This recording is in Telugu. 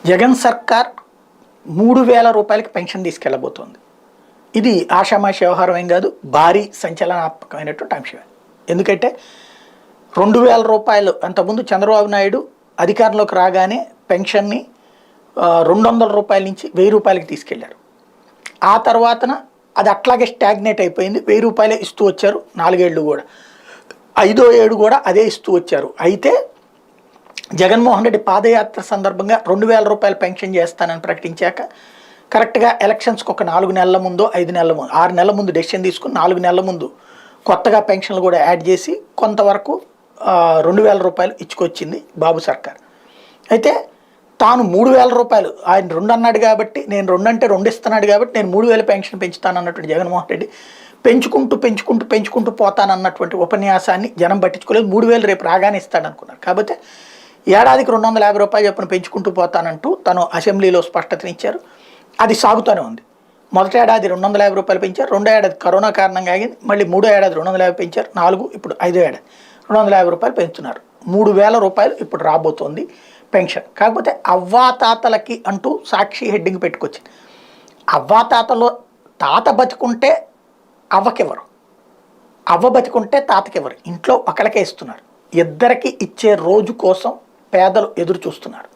జగన్ సర్కార్ 3,000 రూపాయలకి పెన్షన్ తీసుకెళ్లబోతోంది. ఇది ఆషామాషి వ్యవహారం ఏం కాదు, భారీ సంచలనాత్మకమైనటువంటి అంశమే. ఎందుకంటే 2,000 రూపాయలు అంతకుముందు చంద్రబాబు నాయుడు అధికారంలోకి రాగానే పెన్షన్ని 200 రూపాయల నుంచి 1,000 రూపాయలకి తీసుకెళ్లారు. ఆ తర్వాతన అది అట్లాగే స్టాగ్నేట్ అయిపోయింది. 1,000 రూపాయలే ఇస్తూ వచ్చారు 4 ఏళ్ళు కూడా. 5వ ఏడు కూడా అదే ఇస్తూ వచ్చారు. అయితే జగన్మోహన్ రెడ్డి పాదయాత్ర సందర్భంగా 2,000 రూపాయలు పెన్షన్ చేస్తానని ప్రకటించాక కరెక్ట్గా ఎలక్షన్స్కి ఒక 4 నెలల ముందో 5 నెలల ముందు 6 నెలల ముందు డెసిషన్ తీసుకుని 4 నెలల ముందు కొత్తగా పెన్షన్లు కూడా యాడ్ చేసి కొంతవరకు 2,000 రూపాయలు ఇచ్చుకొచ్చింది బాబు సర్కార్. అయితే తాను 3,000 రూపాయలు, ఆయన 2 అన్నాడు కాబట్టి నేను 2 అంటే 2 ఇస్తున్నాడు కాబట్టి నేను 3,000 పెన్షన్ పెంచుతానన్నటువంటి జగన్మోహన్ రెడ్డి పెంచుకుంటూ పోతానన్నటువంటి ఉపన్యాసాన్ని జనం పట్టించుకోలేదు. 3,000 రేపు రాగానే ఇస్తాడనుకున్నారు. కాబట్టి ఏడాదికి 250 రూపాయలు చొప్పున పెంచుకుంటూ పోతానంటూ తను అసెంబ్లీలో స్పష్టతనిచ్చారు. అది సాగుతూనే ఉంది. మొదటి ఏడాది 250 రూపాయలు పెంచారు, 2వ ఏడాది కరోనా కారణంగా ఆగింది, మళ్ళీ 3వ ఏడాది 250 పెంచారు, 4 ఇప్పుడు 5వ ఏడాది 250 రూపాయలు పెంచుతున్నారు. 3,000 రూపాయలు ఇప్పుడు రాబోతోంది పెన్షన్. కాకపోతే అవ్వాతాతలకి అంటూ సాక్షి హెడ్డింగ్ పెట్టుకొచ్చింది. అవ్వాతాతలో తాత బతుకుంటే అవ్వకివ్వరు, అవ్వ బతుకుంటే తాతకివ్వరు, ఇంట్లో ఒకళ్ళకే ఇస్తున్నారు. ఇద్దరికి ఇచ్చే రోజు కోసం పేదలు ఎదురు చూస్తున్నారు.